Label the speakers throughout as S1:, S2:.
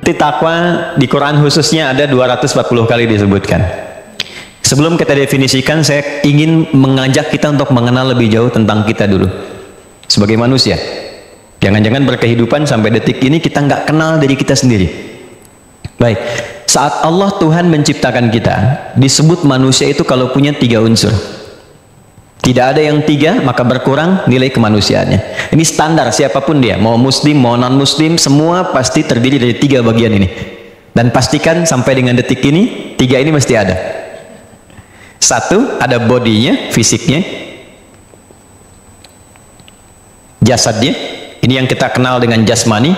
S1: Nanti takwa di Quran khususnya ada 240 kali disebutkan. Sebelum kita definisikan, saya ingin mengajak kita untuk mengenal lebih jauh tentang kita dulu sebagai manusia. Jangan-jangan berkehidupan sampai detik ini kita nggak kenal diri kita sendiri. Baik, saat Allah Tuhan menciptakan kita, disebut manusia itu kalau punya 3 unsur. Tidak ada yang 3, maka berkurang nilai kemanusiaannya. Ini standar siapapun dia, mau muslim, mau non-muslim, semua pasti terdiri dari 3 bagian ini. Dan pastikan sampai dengan detik ini, 3 ini mesti ada. 1, ada bodinya, fisiknya, jasadnya. Ini yang kita kenal dengan jasmani.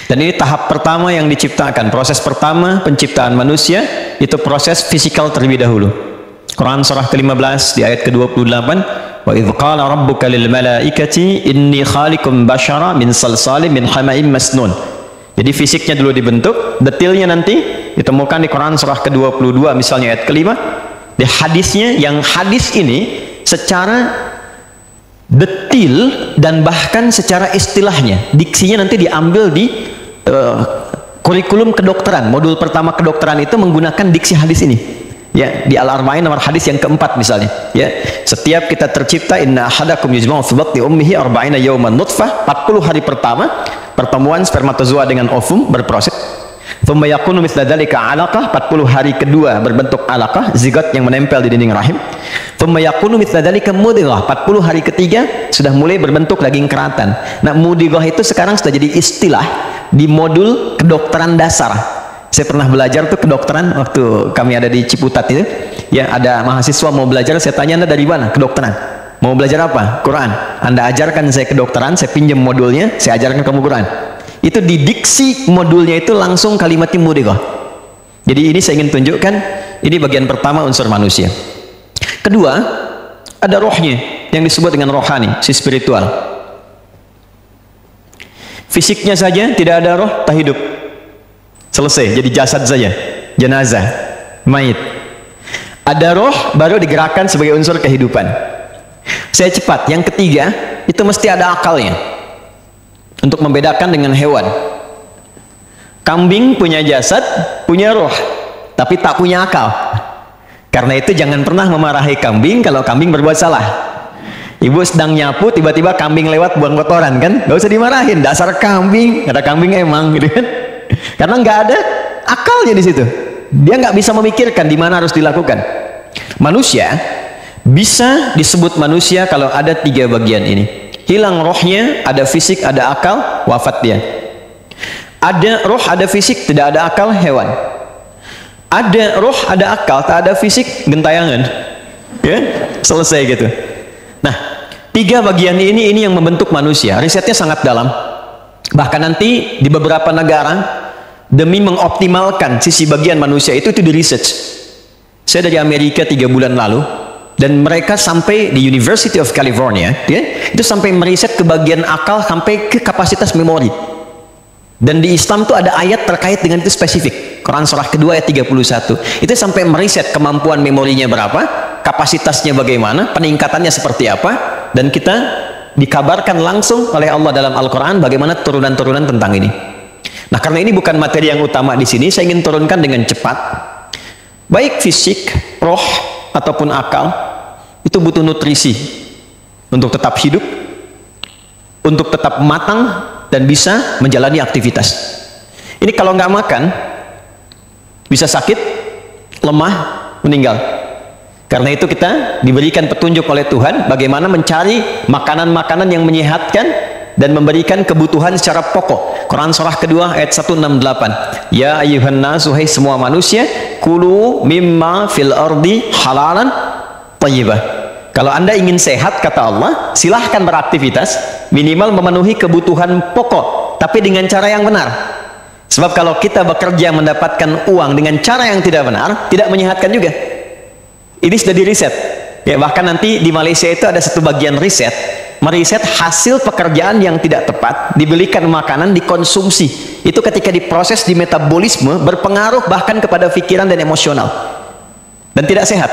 S1: Dan ini tahap pertama yang diciptakan. Proses pertama penciptaan manusia, itu proses fisikal terlebih dahulu. Quran surah ke-15 di ayat ke-28, wa idh qala rabbuka lil malaikati inni khaliqum basyara min salsalin min hama'im masnun. Jadi fisiknya dulu dibentuk, detailnya nanti ditemukan di Quran surah ke-22 misalnya ayat ke-5. Di hadisnya, yang hadis ini secara detail dan bahkan secara istilahnya, diksinya nanti diambil di kurikulum kedokteran. Modul pertama kedokteran itu menggunakan diksi hadis ini. Ya, di Al-Arba'in nomor hadis yang keempat misalnya, ya, setiap kita tercipta, inna ahadakum yujma'u fi batni ummihi arba'ina yawman nutfah, 40 hari pertama pertemuan spermatozoa dengan ovum berproses, thumma yakunu mithla dzalika 'alaqah, 40 hari kedua berbentuk alaqah, zigot yang menempel di dinding rahim, thumma yakunu mithla dzalika mudghah, 40 hari ketiga sudah mulai berbentuk daging keratan. Nah, mudghah itu sekarang sudah jadi istilah di modul kedokteran dasar. Saya pernah belajar tuh kedokteran waktu kami ada di Ciputat itu. Ya, ada mahasiswa mau belajar, saya tanya, Anda dari mana? Kedokteran. Mau belajar apa? Quran. Anda ajarkan saya kedokteran, saya pinjam modulnya, saya ajarkan kamu Quran. Itu di diksi modulnya itu langsung kalimatnya mudghah. Jadi ini saya ingin tunjukkan, ini bagian pertama unsur manusia. Kedua, ada rohnya yang disebut dengan rohani, si spiritual. Fisiknya saja tidak ada roh, tak hidup. Selesai, jadi jasad saja, jenazah, mayit. Ada roh, baru digerakkan sebagai unsur kehidupan. Saya cepat, yang ketiga, itu mesti ada akalnya. Untuk membedakan dengan hewan. Kambing punya jasad, punya roh, tapi tak punya akal. Karena itu jangan pernah memarahi kambing kalau kambing berbuat salah. Ibu sedang nyapu, tiba-tiba kambing lewat buang kotoran, kan? Gak usah dimarahin, dasar kambing, ada kambing emang, gitu kan? Karena nggak ada akalnya di situ. Dia nggak bisa memikirkan di mana harus dilakukan. Manusia bisa disebut manusia kalau ada 3 bagian ini. Hilang rohnya, ada fisik, ada akal, wafat dia. Ada roh, ada fisik, tidak ada akal, hewan. Ada roh, ada akal, tak ada fisik, gentayangan. Ya, selesai gitu. Nah, 3 bagian ini yang membentuk manusia. Risetnya sangat dalam. Bahkan nanti di beberapa negara demi mengoptimalkan sisi bagian manusia itu di research. Saya dari Amerika 3 bulan lalu, dan mereka sampai di University of California, ya, itu sampai meriset ke bagian akal sampai ke kapasitas memori. Dan di Islam tuh ada ayat terkait dengan itu spesifik. Quran surah kedua ayat 31. Itu sampai meriset kemampuan memorinya berapa, kapasitasnya bagaimana, peningkatannya seperti apa, dan kita dikabarkan langsung oleh Allah dalam Al-Quran bagaimana turunan-turunan tentang ini. Nah, karena ini bukan materi yang utama di sini, saya ingin turunkan dengan cepat. Baik fisik, roh, ataupun akal, itu butuh nutrisi untuk tetap hidup, untuk tetap matang, dan bisa menjalani aktivitas. Ini kalau nggak makan, bisa sakit, lemah, meninggal. Karena itu kita diberikan petunjuk oleh Tuhan bagaimana mencari makanan-makanan yang menyehatkan dan memberikan kebutuhan secara pokok. Quran surah kedua ayat 168. Ya ayyuhan nas, wahai semua manusia, kulu mimma fil ardi halalan thayyibah. Kalau Anda ingin sehat, kata Allah, silahkan beraktivitas, minimal memenuhi kebutuhan pokok, tapi dengan cara yang benar. Sebab kalau kita bekerja mendapatkan uang dengan cara yang tidak benar, tidak menyehatkan juga. Ini sudah diriset. Ya, bahkan nanti di Malaysia itu ada satu bagian riset, meriset hasil pekerjaan yang tidak tepat, dibelikan makanan, dikonsumsi. Itu ketika diproses di metabolisme, berpengaruh bahkan kepada pikiran dan emosional. Dan tidak sehat.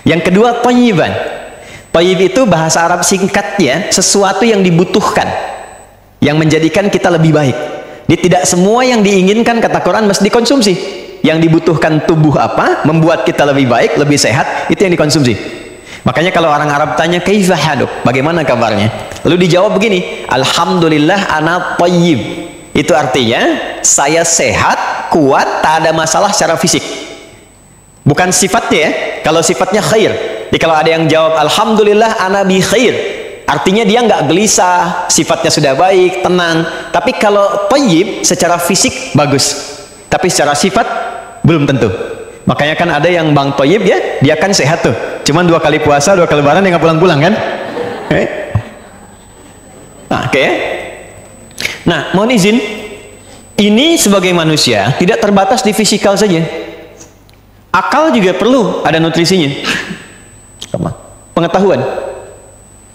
S1: Yang kedua, thayyiban. Thayyib itu bahasa Arab singkatnya, sesuatu yang dibutuhkan, yang menjadikan kita lebih baik. Jadi tidak semua yang diinginkan kata Quran mesti dikonsumsi. Yang dibutuhkan tubuh apa, membuat kita lebih baik, lebih sehat, itu yang dikonsumsi. Makanya kalau orang Arab tanya, kaifa haluk, bagaimana kabarnya? Lalu dijawab begini, alhamdulillah ana thayyib. Itu artinya, saya sehat, kuat, tak ada masalah secara fisik. Bukan sifatnya ya, kalau sifatnya khair. Jadi kalau ada yang jawab, alhamdulillah ana bi khair, artinya dia nggak gelisah, sifatnya sudah baik, tenang. Tapi kalau thayyib, secara fisik bagus. Tapi secara sifat, belum tentu. Makanya kan ada yang Bang Thayyib ya, dia kan sehat tuh. Cuman 2 kali puasa, 2 kali lebaran, dia nggak pulang-pulang kan? Nah, oke ya. Nah, mohon izin, ini sebagai manusia tidak terbatas di fisikal saja. Akal juga perlu ada nutrisinya. Pengetahuan.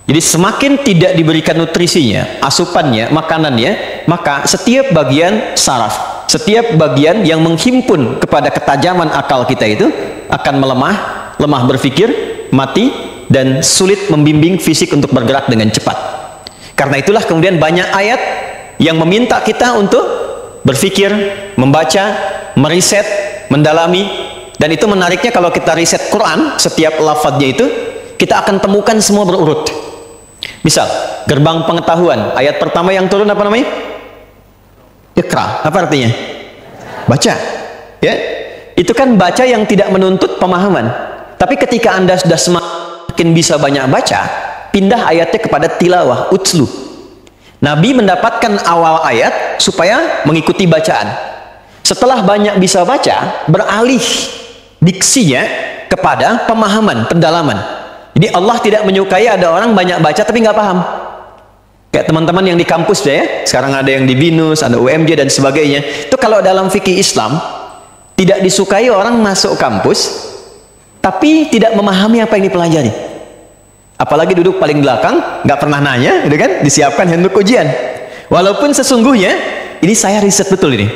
S1: Jadi semakin tidak diberikan nutrisinya, asupannya, makanannya, maka setiap bagian saraf, setiap bagian yang menghimpun kepada ketajaman akal kita itu akan melemah, lemah berpikir, mati, dan sulit membimbing fisik untuk bergerak dengan cepat. Karena itulah kemudian banyak ayat yang meminta kita untuk berpikir, membaca, meriset, mendalami. Dan itu menariknya kalau kita riset Quran, setiap lafadznya itu kita akan temukan semua berurut. Misal, gerbang pengetahuan, ayat pertama yang turun apa namanya? Iqra, apa artinya? Baca. Ya, itu kan baca yang tidak menuntut pemahaman. Tapi ketika Anda sudah semakin bisa banyak baca, pindah ayatnya kepada tilawah, utslu. Nabi mendapatkan awal ayat supaya mengikuti bacaan. Setelah banyak bisa baca, beralih diksinya kepada pemahaman, pendalaman. Jadi Allah tidak menyukai ada orang banyak baca tapi nggak paham. Kayak teman-teman yang di kampus ya, sekarang ada yang di BINUS, ada UMJ dan sebagainya. Itu kalau dalam fikih Islam tidak disukai orang masuk kampus tapi tidak memahami apa yang dipelajari. Apalagi duduk paling belakang, nggak pernah nanya, gitu kan? Disiapkan handuk ujian. Walaupun sesungguhnya ini saya riset betul ini.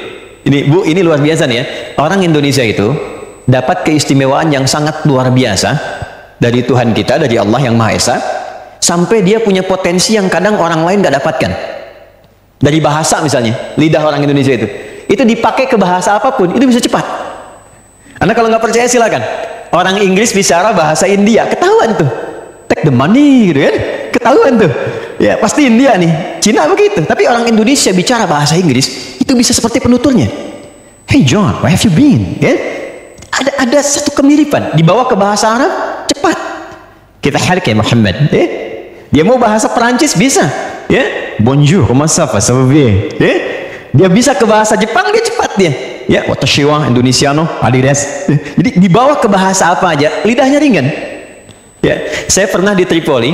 S1: Ini Bu, ini luar biasa nih ya. Orang Indonesia itu dapat keistimewaan yang sangat luar biasa dari Tuhan kita, dari Allah yang Maha Esa, sampai dia punya potensi yang kadang orang lain nggak dapatkan. Dari bahasa misalnya, lidah orang Indonesia itu dipakai ke bahasa apapun, itu bisa cepat. Anda kalau nggak percaya silakan. Orang Inggris bicara bahasa India, ketahuan tuh. Take the money, gitu kan? Ketahuan tuh. Ya pasti India nih. Cina begitu. Tapi orang Indonesia bicara bahasa Inggris, itu bisa seperti penuturnya. Hey John, where have you been? Ya? Ada satu kemiripan. Dibawa ke bahasa Arab, cepat. Kita harik ya Muhammad. Ya? Dia mau bahasa Perancis bisa. Ya? Bonjour, comment ça va? Ça va bien? Ya? Dia bisa ke bahasa Jepang, dia cepat dia. Ya, watashi wa Indonesiano, adidas. Jadi dibawa ke bahasa apa aja, lidahnya ringan. Ya, saya pernah di Tripoli.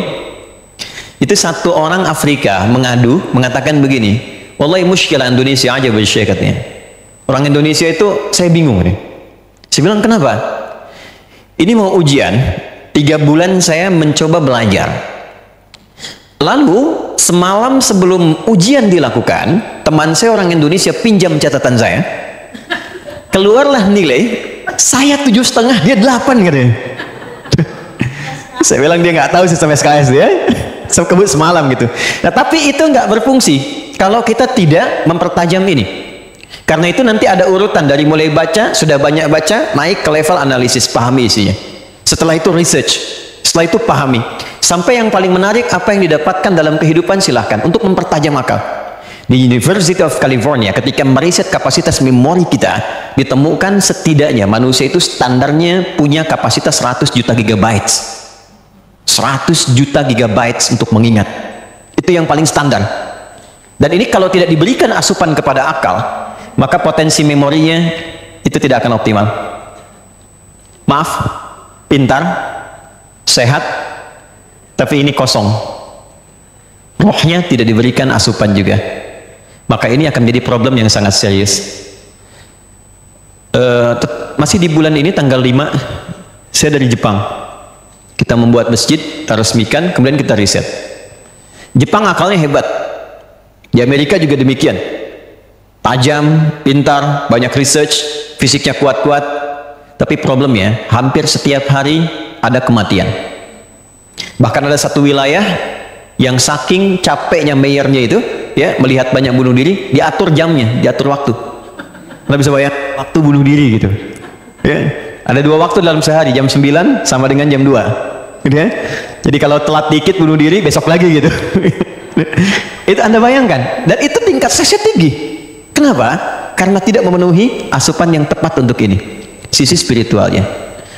S1: Itu satu orang Afrika mengadu, mengatakan begini, wallahi muskilah Indonesia aja bersyai katanya. Orang Indonesia itu saya bingung nih. Saya bilang kenapa? Ini mau ujian, 3 bulan saya mencoba belajar. Lalu semalam sebelum ujian dilakukan, teman saya orang Indonesia pinjam catatan saya. Keluarlah nilai, saya 7,5, dia 8 katanya. Saya bilang dia nggak tahu sistem SKS ya. Kebut semalam gitu. Nah tapi itu nggak berfungsi kalau kita tidak mempertajam ini. Karena itu nanti ada urutan dari mulai baca, sudah banyak baca, naik ke level analisis, pahami isinya. Setelah itu research, setelah itu pahami. Sampai yang paling menarik apa yang didapatkan dalam kehidupan silahkan untuk mempertajam akal. Di University of California ketika meriset kapasitas memori kita, ditemukan setidaknya manusia itu standarnya punya kapasitas 100 juta gigabytes. 100 juta gigabytes untuk mengingat. Itu yang paling standar. Dan ini kalau tidak diberikan asupan kepada akal, maka potensi memorinya itu tidak akan optimal. Maaf, pintar, sehat, tapi ini kosong. Rohnya tidak diberikan asupan juga. Maka ini akan menjadi problem yang sangat serius. Masih di bulan ini tanggal 5, saya dari Jepang. Kita membuat masjid, kita resmikan, kemudian kita riset. Jepang akalnya hebat. Di Amerika juga demikian. Tajam, pintar, banyak research, fisiknya kuat-kuat. Tapi problemnya, hampir setiap hari ada kematian. Bahkan ada satu wilayah yang saking capeknya mayornya itu, ya, melihat banyak bunuh diri, diatur jamnya, diatur waktu. Anda bisa bayang waktu bunuh diri gitu. Ya. Ada 2 waktu dalam sehari, jam 9 sama dengan jam 2. Gitu ya. Jadi kalau telat dikit bunuh diri, besok lagi gitu. Itu Anda bayangkan, dan itu tingkat stresnya tinggi. Kenapa? Karena tidak memenuhi asupan yang tepat untuk ini, sisi spiritualnya.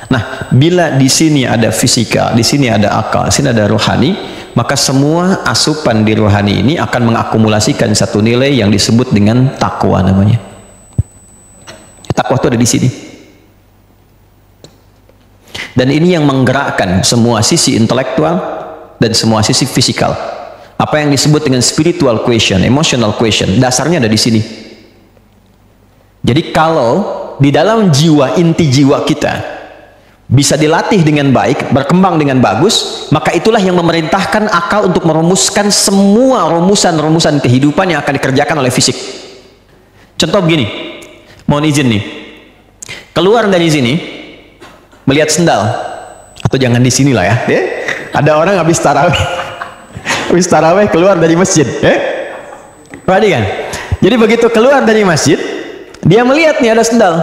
S1: Nah, bila di sini ada fisikal, di sini ada akal, di sini ada rohani, maka semua asupan di rohani ini akan mengakumulasikan satu nilai yang disebut dengan takwa namanya. Takwa itu ada di sini. Dan ini yang menggerakkan semua sisi intelektual dan semua sisi fisikal. Apa yang disebut dengan spiritual question, emotional question, dasarnya ada di sini. Jadi kalau di dalam jiwa, inti jiwa kita bisa dilatih dengan baik, berkembang dengan bagus, maka itulah yang memerintahkan akal untuk merumuskan semua rumusan-rumusan kehidupan yang akan dikerjakan oleh fisik. Contoh begini, mohon izin nih, keluar dari sini, melihat sendal, atau jangan di sini lah ya, ada orang habis tarawih keluar dari masjid, perhatikan. Jadi begitu keluar dari masjid, dia melihat nih ada sendal,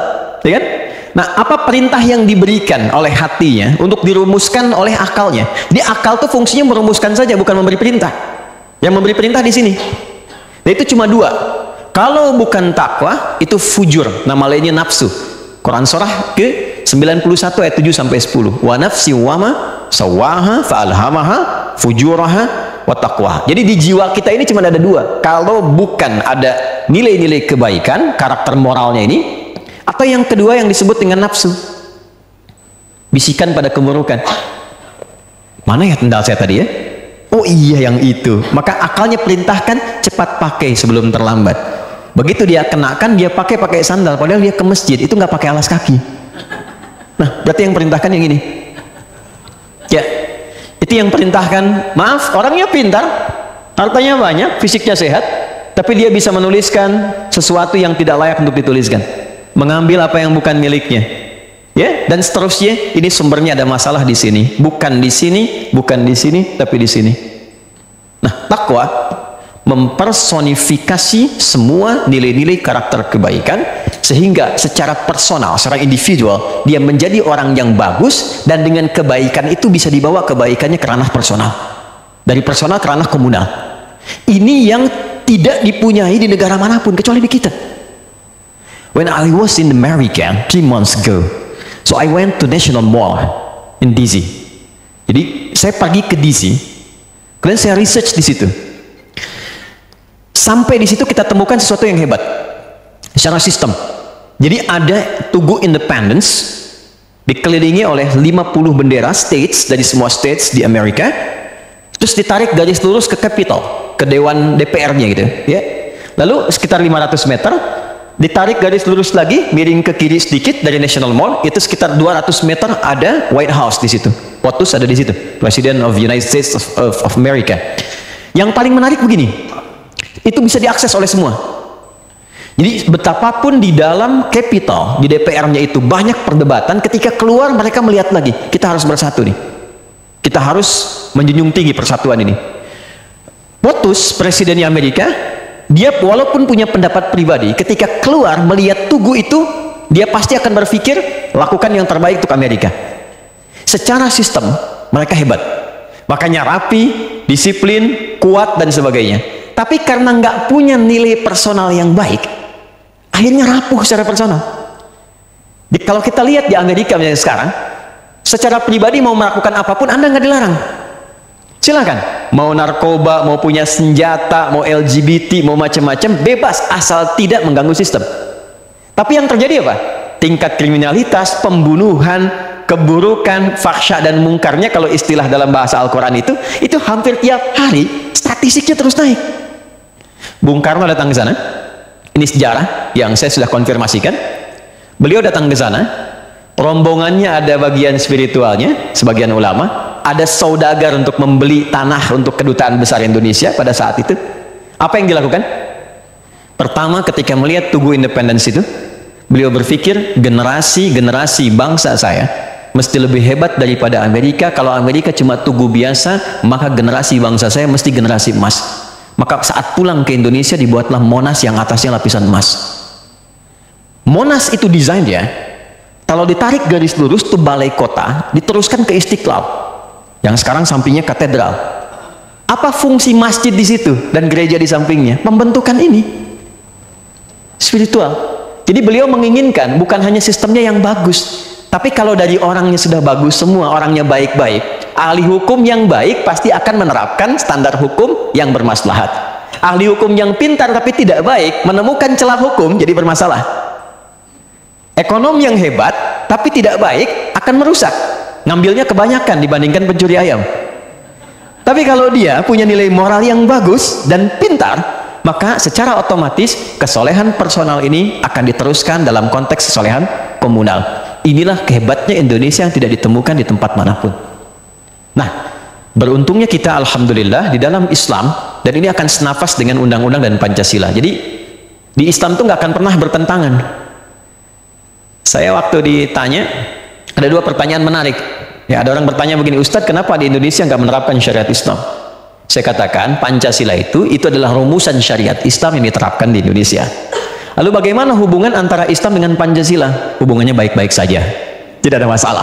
S1: ya kan? Nah, apa perintah yang diberikan oleh hatinya untuk dirumuskan oleh akalnya? Di akal tuh fungsinya merumuskan saja, bukan memberi perintah. Yang memberi perintah di sini. Nah, itu cuma 2. Kalau bukan takwa, itu fujur, nama lainnya nafsu. Quran surah ke 91 ayat 7 sampai 10. Wa nafsi wa ma sawaha fa alhamaha fujuraha wa taqwa. Jadi di jiwa kita ini cuma ada 2. Kalau bukan ada nilai-nilai kebaikan, karakter moralnya ini, atau yang kedua yang disebut dengan nafsu, bisikan pada keburukan. Mana ya sendal saya tadi ya? Oh iya yang itu. Maka akalnya perintahkan cepat pakai sebelum terlambat. Begitu dia kenakan, dia pakai sandal, padahal dia ke masjid itu nggak pakai alas kaki. Nah, berarti yang perintahkan yang ini. Ya, itu yang perintahkan. Maaf, orangnya pintar, hartanya banyak, fisiknya sehat, tapi dia bisa menuliskan sesuatu yang tidak layak untuk dituliskan, mengambil apa yang bukan miliknya, ya, dan seterusnya. Ini sumbernya ada masalah di sini, bukan di sini, bukan di sini, tapi di sini. Nah, takwa mempersonifikasi semua nilai-nilai karakter kebaikan, sehingga secara personal, secara individual, dia menjadi orang yang bagus, dan dengan kebaikan itu bisa dibawa kebaikannya ke ranah personal, dari personal ke ranah komunal. Ini yang tidak dipunyai di negara manapun kecuali di kita. When I was in America 3 months ago, so I went to National Mall in DC. Jadi saya pergi ke DC, kemudian saya research di situ. Sampai di situ kita temukan sesuatu yang hebat secara sistem. Jadi ada Tugu Independence dikelilingi oleh 50 bendera states dari semua states di Amerika, terus ditarik garis lurus ke Capitol, ke dewan DPR-nya gitu, ya. Lalu sekitar 500 meter ditarik garis lurus lagi, miring ke kiri sedikit dari National Mall, itu sekitar 200 meter ada White House di situ. POTUS ada di situ, President of United States of America. Yang paling menarik begini, itu bisa diakses oleh semua. Jadi betapapun di dalam Capitol, di DPR-nya itu banyak perdebatan, ketika keluar mereka melihat lagi, kita harus bersatu nih, kita harus menjunjung tinggi persatuan ini. POTUS, presidennya Amerika, dia walaupun punya pendapat pribadi, ketika keluar melihat tugu itu, dia pasti akan berpikir lakukan yang terbaik untuk Amerika. Secara sistem mereka hebat, makanya rapi, disiplin, kuat dan sebagainya. Tapi karena nggak punya nilai personal yang baik, akhirnya rapuh secara personal. Kalau kita lihat di Amerika misalnya sekarang, secara pribadi mau melakukan apapun Anda nggak dilarang, silakan. Mau narkoba, mau punya senjata, mau LGBT, mau macam-macam, bebas asal tidak mengganggu sistem. Tapi yang terjadi apa? Tingkat kriminalitas, pembunuhan, keburukan, fahsya dan mungkarnya, kalau istilah dalam bahasa Al-Quran itu hampir tiap hari statistiknya terus naik. Bung Karno datang ke sana, ini sejarah yang saya sudah konfirmasikan. Beliau datang ke sana, rombongannya ada bagian spiritualnya, sebagian ulama, ada saudagar untuk membeli tanah untuk kedutaan besar Indonesia pada saat itu. Apa yang dilakukan? Pertama, ketika melihat Tugu Independence itu, beliau berpikir generasi bangsa saya mesti lebih hebat daripada Amerika. Kalau Amerika cuma tugu biasa, maka generasi bangsa saya mesti generasi emas. Maka saat pulang ke Indonesia dibuatlah Monas yang atasnya lapisan emas. Monas itu desainnya, kalau ditarik garis lurus itu balai kota, diteruskan ke Istiqlal, yang sekarang sampingnya katedral. Apa fungsi masjid di situ dan gereja di sampingnya? Pembentukan ini spiritual. Jadi beliau menginginkan bukan hanya sistemnya yang bagus, tapi kalau dari orangnya sudah bagus semua, orangnya baik-baik, ahli hukum yang baik pasti akan menerapkan standar hukum yang bermaslahat. Ahli hukum yang pintar tapi tidak baik menemukan celah hukum jadi bermasalah. Ekonom yang hebat tapi tidak baik akan merusak, ngambilnya kebanyakan dibandingkan pencuri ayam. Tapi kalau dia punya nilai moral yang bagus dan pintar, maka secara otomatis kesolehan personal ini akan diteruskan dalam konteks kesolehan komunal. Inilah kehebatnya Indonesia yang tidak ditemukan di tempat manapun. Nah, beruntungnya kita alhamdulillah di dalam Islam, dan ini akan senafas dengan undang-undang dan Pancasila. Jadi di Islam itu nggak akan pernah bertentangan. Saya waktu ditanya, ada dua pertanyaan menarik. Ya, ada orang bertanya begini, Ustadz, kenapa di Indonesia nggak menerapkan syariat Islam? Saya katakan Pancasila itu adalah rumusan syariat Islam yang diterapkan di Indonesia. Lalu bagaimana hubungan antara Islam dengan Pancasila? Hubungannya baik-baik saja, tidak ada masalah.